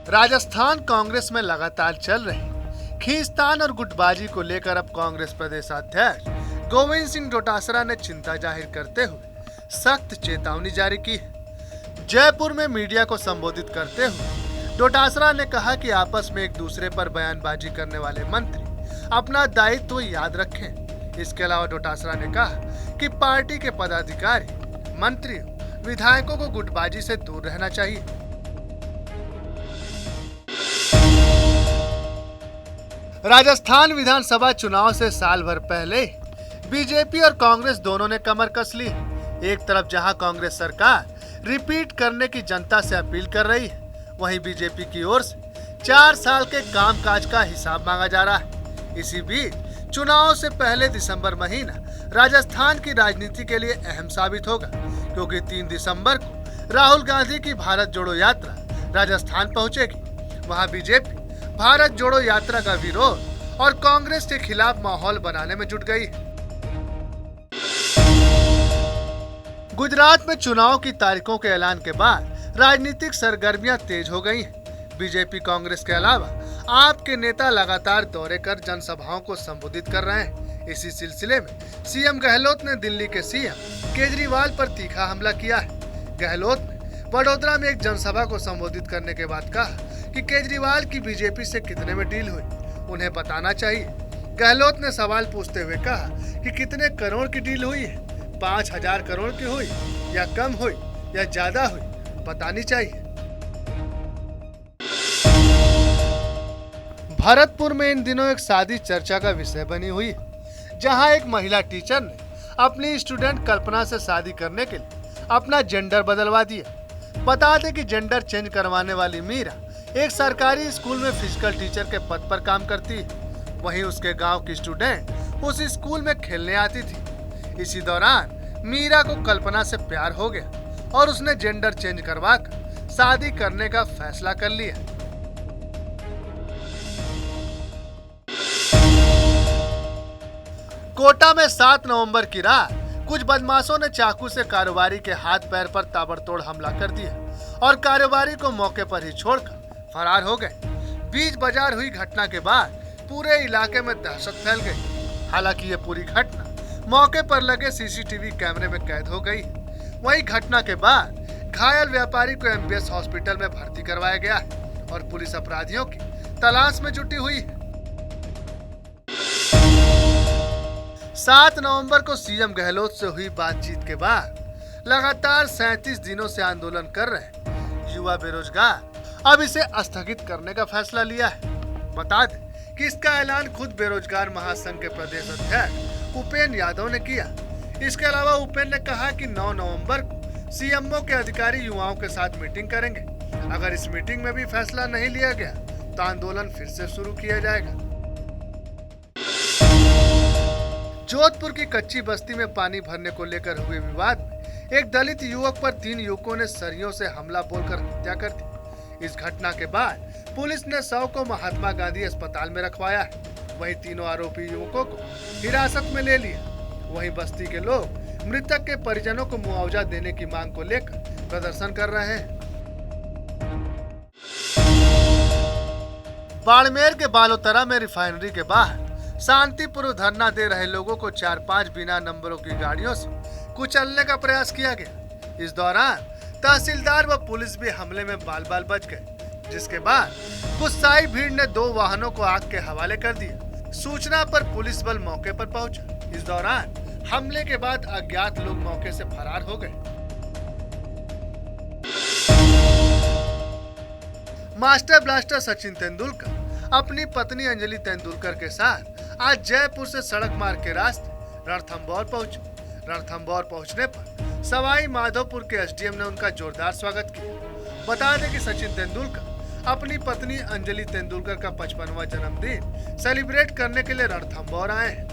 राजस्थान कांग्रेस में लगातार चल रही खींचतान और गुटबाजी को लेकर अब कांग्रेस प्रदेशाध्यक्ष गोविंद सिंह डोटासरा ने चिंता जाहिर करते हुए सख्त चेतावनी जारी की। जयपुर में मीडिया को संबोधित करते हुए डोटासरा ने कहा कि आपस में एक दूसरे पर बयानबाजी करने वाले मंत्री अपना दायित्व याद रखें। इसके अलावा डोटासरा ने कहा कि पार्टी के पदाधिकारी, मंत्री, विधायकों को गुटबाजी से दूर रहना चाहिए। राजस्थान विधानसभा चुनाव से साल भर पहले बीजेपी और कांग्रेस दोनों ने कमर कस ली। एक तरफ जहां कांग्रेस सरकार रिपीट करने की जनता से अपील कर रही है, वहीं बीजेपी की ओर से 4 साल के कामकाज का हिसाब मांगा जा रहा है। इसी बीच चुनाव से पहले दिसंबर महीना राजस्थान की राजनीति के लिए अहम साबित होगा, क्योंकि 3 दिसंबर को राहुल गांधी की भारत जोड़ो यात्रा राजस्थान पहुंचेगी। वहां बीजेपी भारत जोड़ो यात्रा का विरोध और कांग्रेस के खिलाफ माहौल बनाने में जुट गई है। गुजरात में चुनाव की तारीखों के ऐलान के बाद राजनीतिक सरगर्मियां तेज हो गई हैं। बीजेपी, कांग्रेस के अलावा आप के नेता लगातार दौरे कर जनसभाओं को संबोधित कर रहे हैं। इसी सिलसिले में सीएम गहलोत ने दिल्ली के सीएम केजरीवाल पर तीखा हमला किया है। गहलोत ने वडोदरा में एक जनसभा को संबोधित करने के बाद कहा कि केजरीवाल की बीजेपी से कितने में डील हुई, उन्हें बताना चाहिए। गहलोत ने सवाल पूछते हुए कहा कि कितने करोड़ की डील हुई है, 5000 करोड़ की हुई या कम हुई या ज्यादा हुई, बतानी चाहिए। भरतपुर में इन दिनों एक शादी चर्चा का विषय बनी हुई है, जहां एक महिला टीचर ने अपनी स्टूडेंट कल्पना से शादी करने के लिए अपना जेंडर बदलवा दिया। बता दें कि जेंडर चेंज करवाने वाली मीरा एक सरकारी स्कूल में फिजिकल टीचर के पद पर काम करती है। वहीं उसके गांव की स्टूडेंट उस स्कूल में खेलने आती थी। इसी दौरान मीरा को कल्पना से प्यार हो गया और उसने जेंडर चेंज करवाकर शादी करने का फैसला कर लिया। कोटा में 7 नवंबर की रात कुछ बदमाशों ने चाकू से कारोबारी के हाथ पैर पर ताबड़तोड़ हमला कर दिया और कारोबारी को मौके पर ही छोड़कर फरार हो गए। बीच बाजार हुई घटना के बाद पूरे इलाके में दहशत फैल गई। हालांकि ये पूरी घटना मौके पर लगे सीसीटीवी कैमरे में कैद हो गई। वहीं घटना के बाद घायल व्यापारी को एमबीएस हॉस्पिटल में भर्ती करवाया गया है और पुलिस अपराधियों की तलाश में जुटी हुई है। 7 नवंबर को सीएम गहलोत से हुई बातचीत के बाद लगातार 37 दिनों से आंदोलन कर रहे युवा बेरोजगार अब इसे स्थगित करने का फैसला लिया है। बता दें कि इसका ऐलान खुद बेरोजगार महासंघ के प्रदेश अध्यक्ष उपेंद्र यादव ने किया। इसके अलावा उपेंद्र ने कहा कि 9 नवंबर को सीएमओ के अधिकारी युवाओं के साथ मीटिंग करेंगे। अगर इस मीटिंग में भी फैसला नहीं लिया गया तो आंदोलन फिर से शुरू किया जाएगा। जोधपुर की कच्ची बस्ती में पानी भरने को लेकर हुए विवाद में एक दलित युवक पर 3 युवकों ने सरियों से हमला बोलकर हत्या कर दी। इस घटना के बाद पुलिस ने 100 को महात्मा गांधी अस्पताल में रखवाया है। वहीं तीनों आरोपी युवकों को हिरासत में ले लिया। वहीं बस्ती के लोग मृतक के परिजनों को मुआवजा देने की मांग को लेकर प्रदर्शन कर रहे हैं। बाड़मेर के बालोतरा में रिफाइनरी के बाहर शांतिपूर्व धरना दे रहे लोगों को 4-5 बिना नंबरों की गाड़ियों से कुचलने का प्रयास किया गया। इस दौरान तहसीलदार व पुलिस भी हमले में बाल-बाल बच गए, जिसके बाद गुस्साई भीड़ ने 2 वाहनों को आग के हवाले कर दिया। सूचना पर पुलिस बल मौके पर पहुंचा। इस दौरान हमले के बाद अज्ञात लोग मौके से फरार हो गए। मास्टर ब्लास्टर सचिन तेंदुलकर अपनी पत्नी अंजलि तेंदुलकर के साथ आज जयपुर से सड़क मार्ग के रास्ते रणथंभौर पहुंचे। रणथंभौर पहुंचने पर सवाई माधोपुर के एसडीएम ने उनका जोरदार स्वागत किया। बता दें कि सचिन तेंदुलकर अपनी पत्नी अंजलि तेंदुलकर का 55वां जन्मदिन सेलिब्रेट करने के लिए रणथंभौर आए हैं।